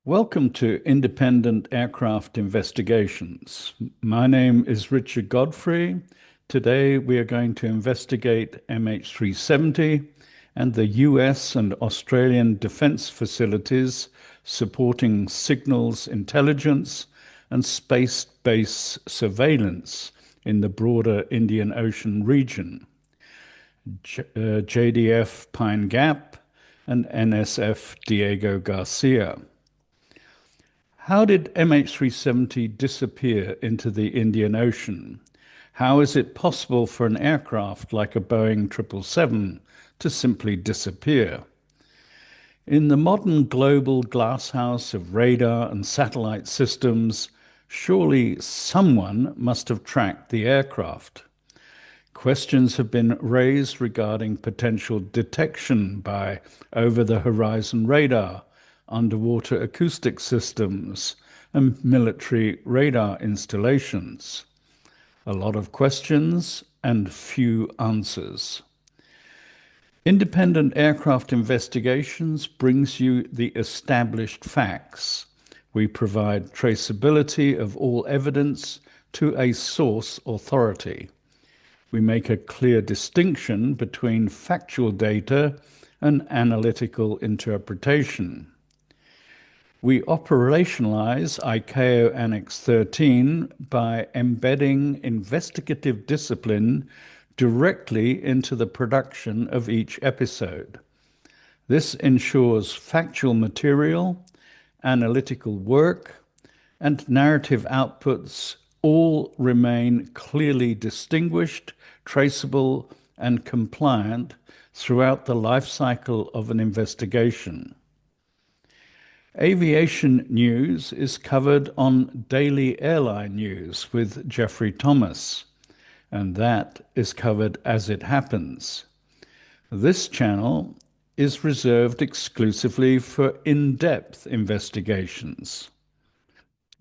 Welcome to Independent Aircraft Investigations. My name is Richard Godfrey. Today we are going to investigate MH370 and the US and Australian defence facilities supporting signals intelligence and space-based surveillance in the broader Indian Ocean region. JDF Pine Gap and NSF Diego Garcia. How did MH370 disappear into the Indian Ocean? How is it possible for an aircraft like a Boeing 777 to simply disappear? In the modern global glasshouse of radar and satellite systems, surely someone must have tracked the aircraft. Questions have been raised regarding potential detection by over-the-horizon radar, underwater acoustic systems, and military radar installations. A lot of questions and few answers. Independent Aircraft Investigations brings you the established facts. We provide traceability of all evidence to a source authority. We make a clear distinction between factual data and analytical interpretation. We operationalize ICAO Annex 13 by embedding investigative discipline directly into the production of each episode. This ensures factual material, analytical work, and narrative outputs all remain clearly distinguished, traceable, and compliant throughout the life cycle of an investigation. Aviation news is covered on Daily Airline News with Jeffrey Thomas, and that is covered as it happens. This channel is reserved exclusively for in-depth investigations.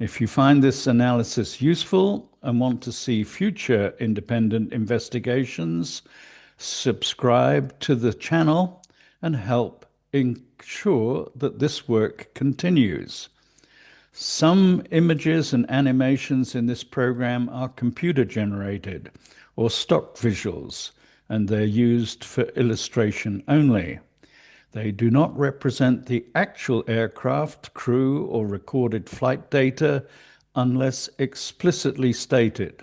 If you find this analysis useful and want to see future independent investigations, subscribe to the channel and help ensure that this work continues. Some images and animations in this program are computer-generated or stock visuals, and they're used for illustration only. They do not represent the actual aircraft, crew, or recorded flight data unless explicitly stated.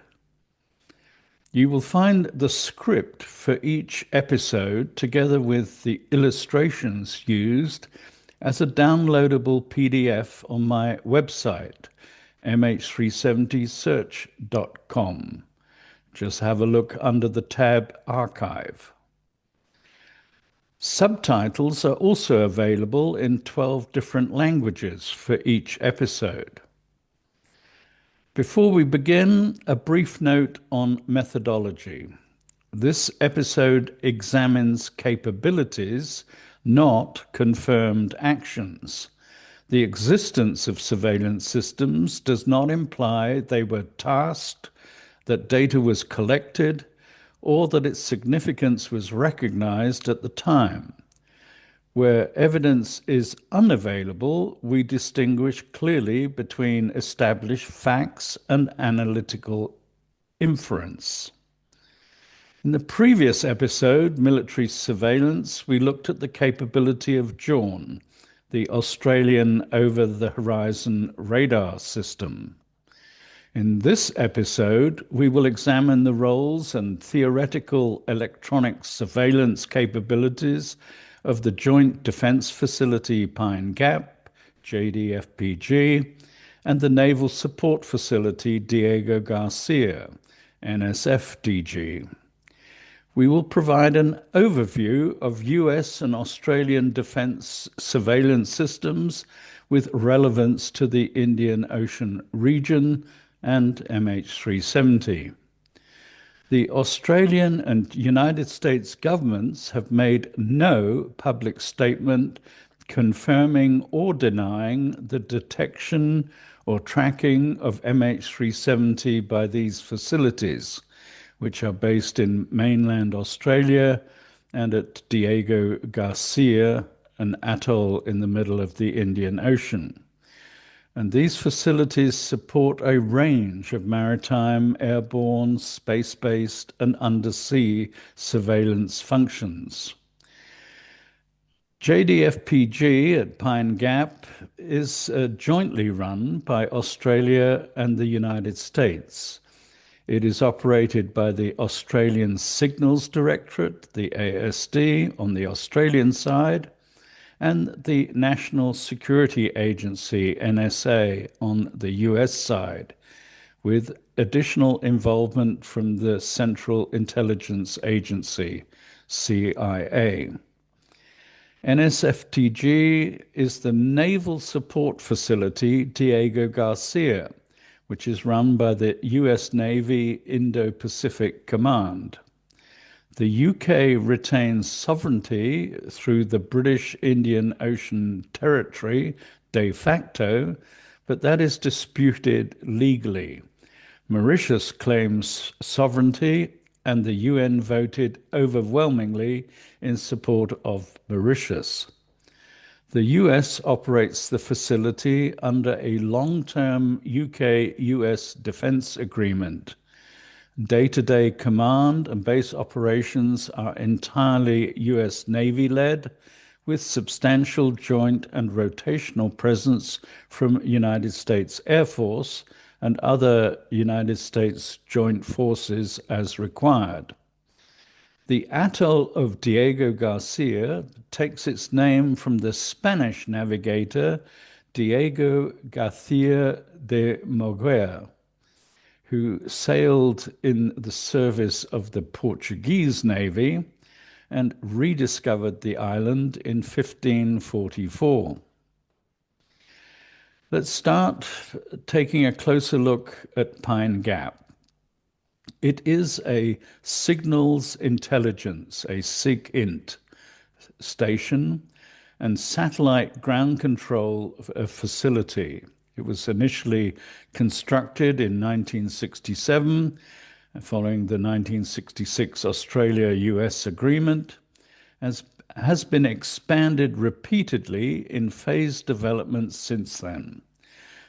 You will find the script for each episode together with the illustrations used as a downloadable PDF on my website, mh370search.com. Just have a look under the tab Archive. Subtitles are also available in 12 different languages for each episode. Before we begin, a brief note on methodology. This episode examines capabilities, not confirmed actions. The existence of surveillance systems does not imply they were tasked, that data was collected, or that its significance was recognized at the time. Where evidence is unavailable, we distinguish clearly between established facts and analytical inference. In the previous episode, Military Surveillance, we looked at the capability of JORN, the Australian Over-the-Horizon Radar System. In this episode, we will examine the roles and theoretical electronic surveillance capabilities of the Joint Defence Facility Pine Gap, JDFPG, and the Naval Support Facility Diego Garcia, NSFDG. We will provide an overview of US and Australian defence surveillance systems with relevance to the Indian Ocean region and MH370. The Australian and United States governments have made no public statement confirming or denying the detection or tracking of MH370 by these facilities, which are based in mainland Australia and at Diego Garcia, an atoll in the middle of the Indian Ocean. And these facilities support a range of maritime, airborne, space-based, and undersea surveillance functions. JDFPG at Pine Gap is jointly run by Australia and the United States. It is operated by the Australian Signals Directorate, the ASD, on the Australian side, and the National Security Agency, NSA, on the US side, with additional involvement from the Central Intelligence Agency, CIA. NSFTG is the Naval Support Facility Diego Garcia, which is run by the US Navy Indo-Pacific Command. The UK retains sovereignty through the British Indian Ocean Territory de facto, but that is disputed legally. Mauritius claims sovereignty, and the UN voted overwhelmingly in support of Mauritius. The US operates the facility under a long-term UK-US defense agreement. Day-to-day command and base operations are entirely US Navy-led, with substantial joint and rotational presence from United States Air Force and other United States joint forces as required. The atoll of Diego Garcia takes its name from the Spanish navigator Diego Garcia de Moguer, who sailed in the service of the Portuguese Navy and rediscovered the island in 1544. Let's start taking a closer look at Pine Gap. It is a signals intelligence, a SIGINT station, and satellite ground control facility. It was initially constructed in 1967, following the 1966 Australia-US agreement, has been expanded repeatedly in phased developments since then.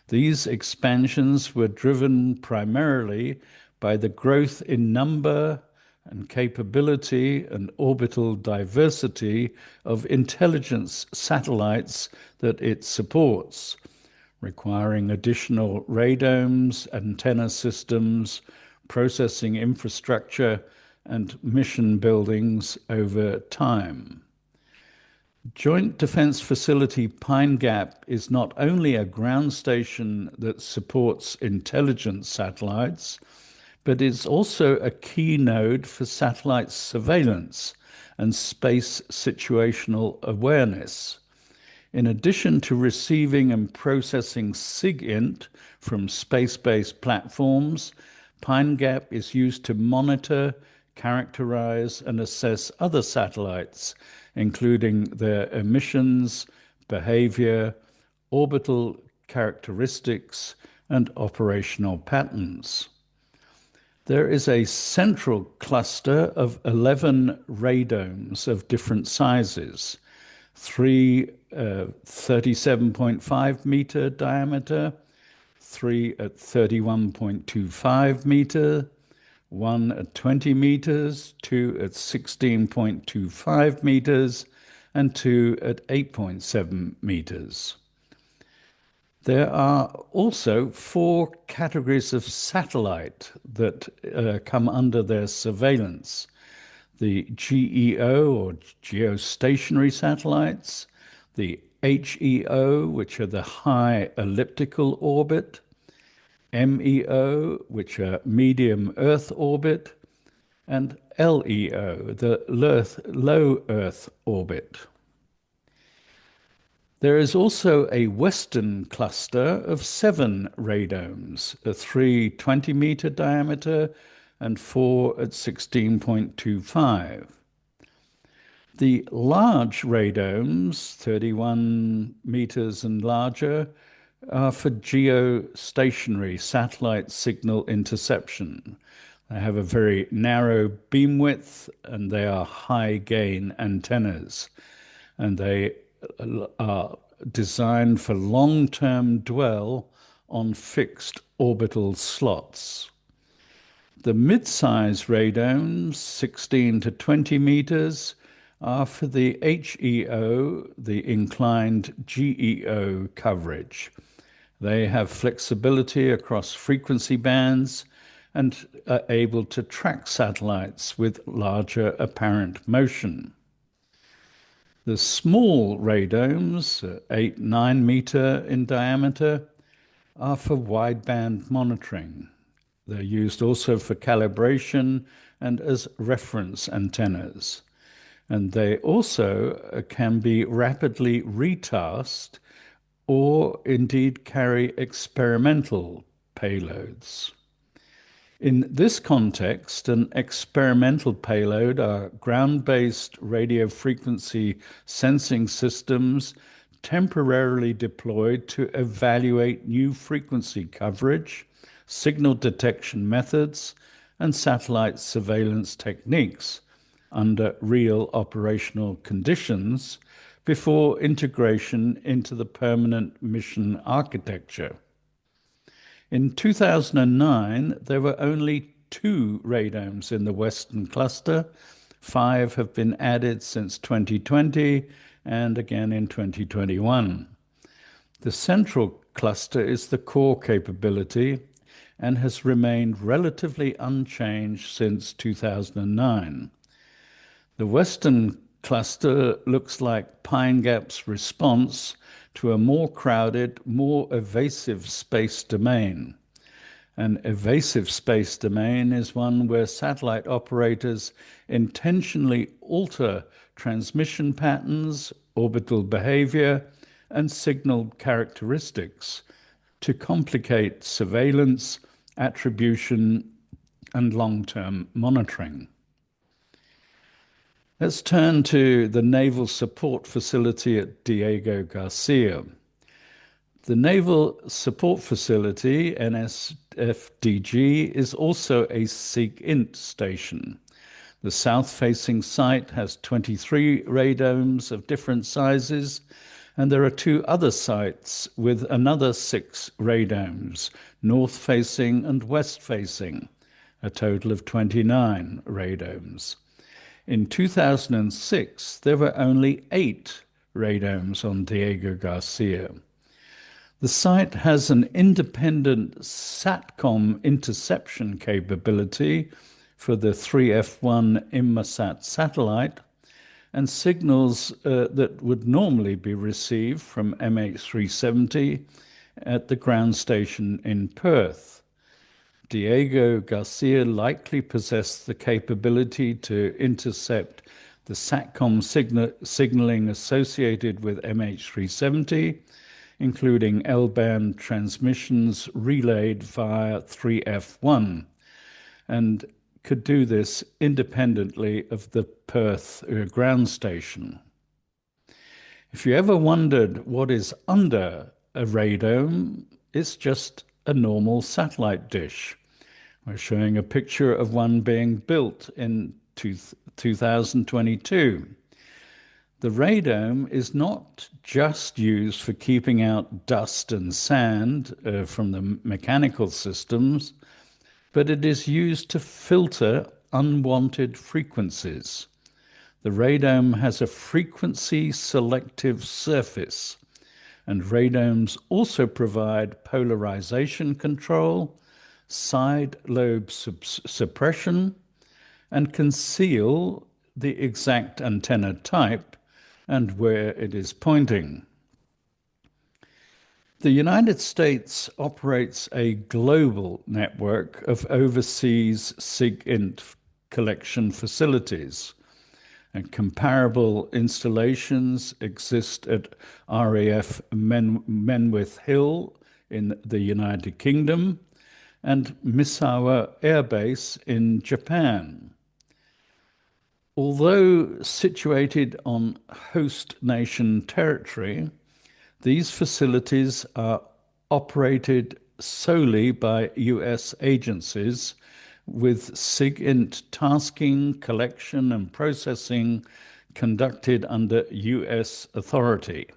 These expansions were driven primarily by the growth in number and capability and orbital diversity of intelligence satellites that it supports, requiring additional radomes, antenna systems, processing infrastructure, and mission buildings over time. Joint Defense Facility Pine Gap is not only a ground station that supports intelligence satellites, but it's also a key node for satellite surveillance and space situational awareness. In addition to receiving and processing SIGINT from space-based platforms, Pine Gap is used to monitor, characterize, and assess other satellites, including their emissions, behavior, orbital characteristics, and operational patterns. There is a central cluster of 11 radomes of different sizes, three 37.5-meter diameter, three at 31.25 meter, one at 20 meters, two at 16.25 meters, and two at 8.7 meters. There are also four categories of satellite that come under their surveillance: the GEO, or geostationary satellites, the HEO, which are the high elliptical orbit, MEO, which are medium Earth orbit, and LEO, the low Earth orbit. There is also a western cluster of 7 radomes, three 20-meter diameter and four at 16.25. The large radomes, 31 meters and larger, are for geostationary satellite signal interception. They have a very narrow beam width and they are high gain antennas. And they are designed for long-term dwell on fixed orbital slots. The mid-size radomes, 16 to 20 meters, are for the HEO, the inclined GEO coverage. They have flexibility across frequency bands and are able to track satellites with larger apparent motion. The small radomes, 8-9 meter in diameter, are for wideband monitoring. They're used also for calibration and as reference antennas. And they also can be rapidly retasked or indeed carry experimental payloads. In this context, an experimental payload are ground-based radio frequency sensing systems temporarily deployed to evaluate new frequency coverage, signal detection methods, and satellite surveillance techniques under real operational conditions before integration into the permanent mission architecture. In 2009, there were only 2 radomes in the Western cluster. 5 have been added since 2020 and again in 2021. The central cluster is the core capability and has remained relatively unchanged since 2009. The Western cluster looks like Pine Gap's response to a more crowded, more evasive space domain. An evasive space domain is one where satellite operators intentionally alter transmission patterns, orbital behavior, and signal characteristics to complicate surveillance, attribution, and long-term monitoring. Let's turn to the Naval Support Facility at Diego Garcia. The Naval Support Facility, NSFDG, is a SIGINT station. The south-facing site has 23 radomes of different sizes, and there are 2 other sites with another 6 radomes, north-facing and west-facing, a total of 29 radomes. In 2006, there were only 8 radomes on Diego Garcia. The site has an independent satcom interception capability for the 3F1 Inmarsat satellite, and signals that would normally be received from MH370 at the ground station in Perth. Diego Garcia likely possessed the capability to intercept the SATCOM signaling associated with MH370, including L-band transmissions relayed via 3F1, and could do this independently of the Perth ground station. If you ever wondered what is under a radome, it's just a normal satellite dish. We're showing a picture of one being built in 2022. The radome is not just used for keeping out dust and sand from the mechanical systems, but it is used to filter unwanted frequencies. The radome has a frequency selective surface, and radomes also provide polarization control, side lobe suppression, and conceal the exact antenna type and where it is pointing. The United States operates a global network of overseas SIGINT collection facilities, and comparable installations exist at RAF Menwith Hill in the United Kingdom and Misawa Air Base in Japan. Although situated on host nation territory, these facilities are operated solely by US agencies, with SIGINT tasking, collection, and processing conducted under US authority.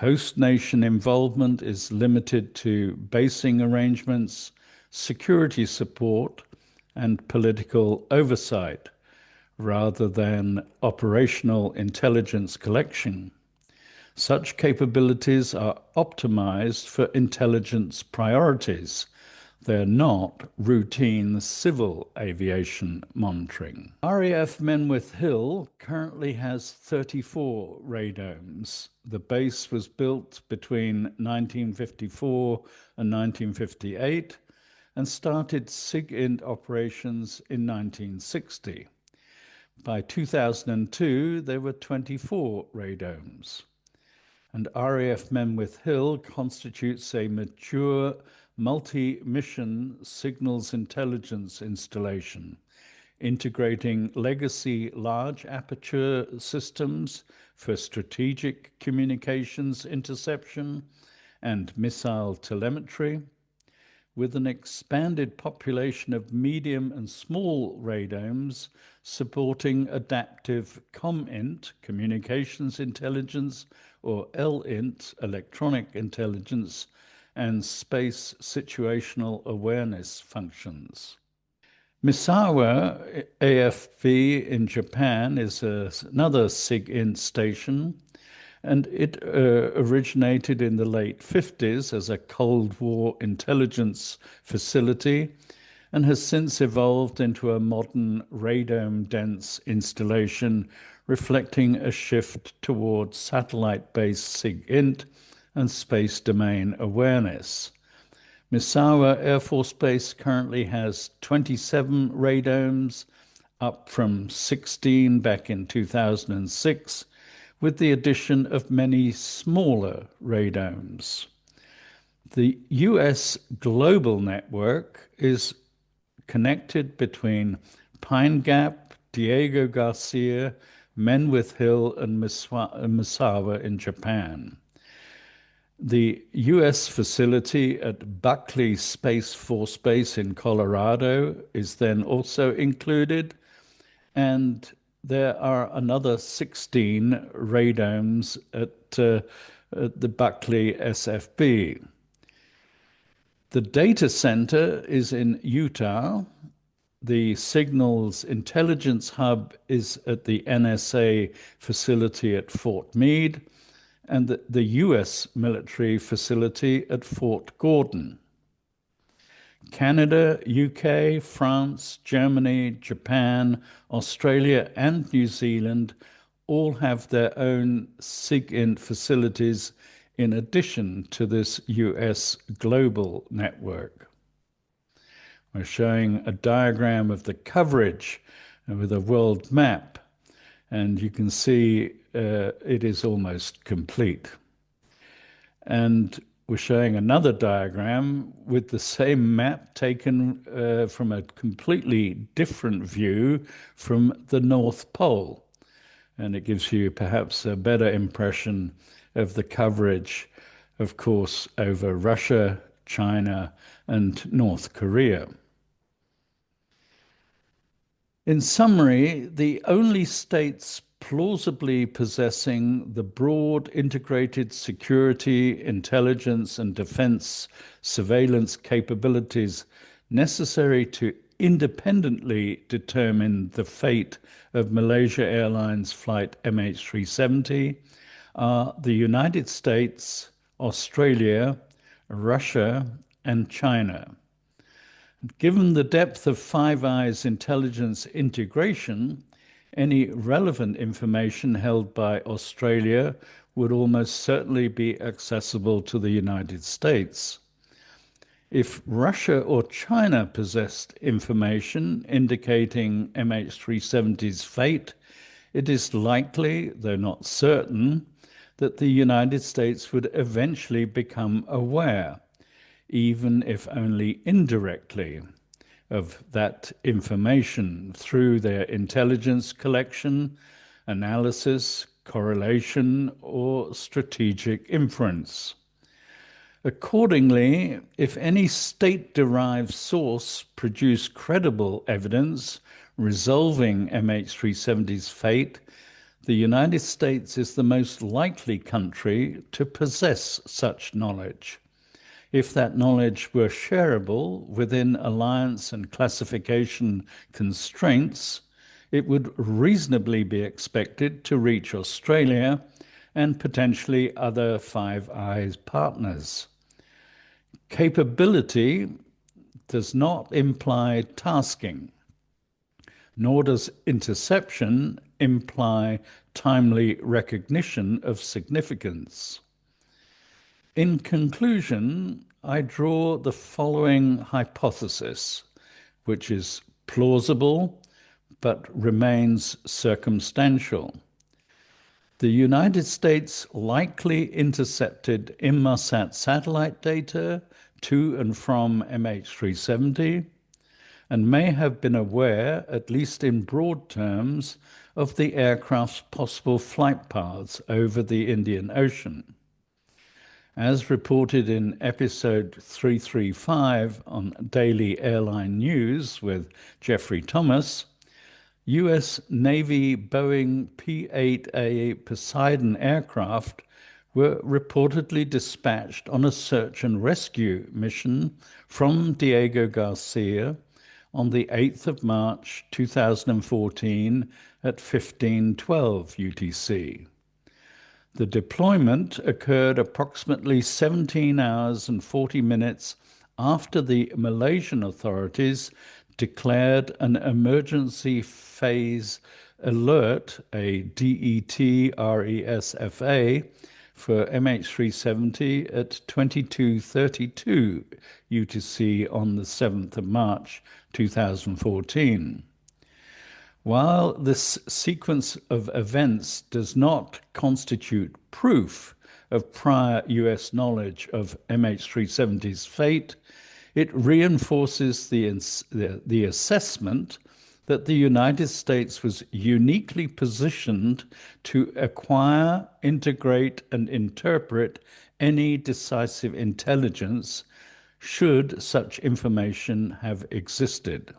Host nation involvement is limited to basing arrangements, security support, and political oversight, rather than operational intelligence collection. Such capabilities are optimized for intelligence priorities. They're not routine civil aviation monitoring. RAF Menwith Hill currently has 34 radomes. The base was built between 1954 and 1958 and started SIGINT operations in 1960. By 2002, there were 24 radomes. And RAF Menwith Hill constitutes a mature multi-mission signals intelligence installation, integrating legacy large aperture systems for strategic communications interception and missile telemetry, with an expanded population of medium and small radomes supporting adaptive COMINT, communications intelligence, or LINT, electronic intelligence, and space situational awareness functions. Misawa AFB in Japan is another SIGINT station, and it originated in the late 50s as a Cold War intelligence facility and has since evolved into a modern radome-dense installation reflecting a shift towards satellite-based SIGINT and space domain awareness. Misawa Air Force Base currently has 27 radomes, up from 16 back in 2006, with the addition of many smaller radomes. The US global network is connected between Pine Gap, Diego Garcia, Menwith Hill, and Misawa in Japan. The US facility at Buckley Space Force Base in Colorado is then also included, and there are another 16 radomes at the Buckley SFB. The data center is in Utah. The Signals Intelligence Hub is at the NSA facility at Fort Meade, and the US military facility at Fort Gordon. Canada, UK, France, Germany, Japan, Australia, and New Zealand all have their own SIGINT facilities in addition to this US global network. We're showing a diagram of the coverage with a world map, and you can see it is almost complete. And we're showing another diagram with the same map taken from a completely different view from the North Pole. And it gives you perhaps a better impression of the coverage, of course, over Russia, China, and North Korea. In summary, the only states plausibly possessing the broad integrated security, intelligence, and defense surveillance capabilities necessary to independently determine the fate of Malaysia Airlines flight MH370 are the United States, Australia, Russia, and China. Given the depth of Five Eyes intelligence integration, any relevant information held by Australia would almost certainly be accessible to the United States. If Russia or China possessed information indicating MH370's fate, it is likely, though not certain, that the United States would eventually become aware, even if only indirectly, of that information through their intelligence collection, analysis, correlation, or strategic inference. Accordingly, if any state-derived source produced credible evidence resolving MH370's fate, The United States is the most likely country to possess such knowledge. If that knowledge were shareable within alliance and classification constraints, it would reasonably be expected to reach Australia and potentially other Five Eyes partners. Capability does not imply tasking, nor does interception imply timely recognition of significance. In conclusion, I draw the following hypothesis, which is plausible but remains circumstantial. The United States likely intercepted Inmarsat satellite data to and from MH370 and may have been aware, at least in broad terms, of the aircraft's possible flight paths over the Indian Ocean. As reported in episode 335 on Daily Airline News with Jeffrey Thomas, U.S. Navy Boeing P-8A Poseidon aircraft were reportedly dispatched on a search and rescue mission from Diego Garcia on the 8th of March 2014 at 15:12 UTC. The deployment occurred approximately 17 hours and 40 minutes after the Malaysian authorities declared an emergency phase alert, a DETRESFA, for MH370 at 22:32 UTC on the 7th of March 2014. While this sequence of events does not constitute proof of prior US knowledge of MH370's fate, it reinforces the assessment that the United States was uniquely positioned to acquire, integrate, and interpret any decisive intelligence should such information have existed.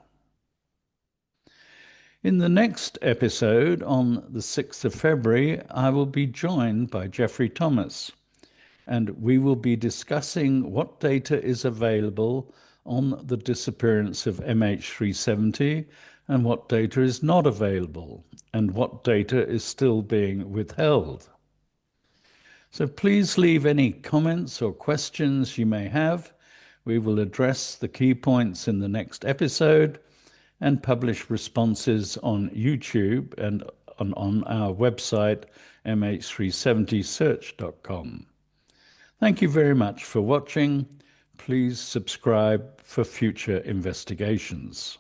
In the next episode, on the 6th of February, I will be joined by Jeffrey Thomas, and we will be discussing what data is available on the disappearance of MH370 and what data is not available, and what data is still being withheld. So please leave any comments or questions you may have. We will address the key points in the next episode and publish responses on YouTube and on our website, mh370search.com. Thank you very much for watching. Please subscribe for future investigations.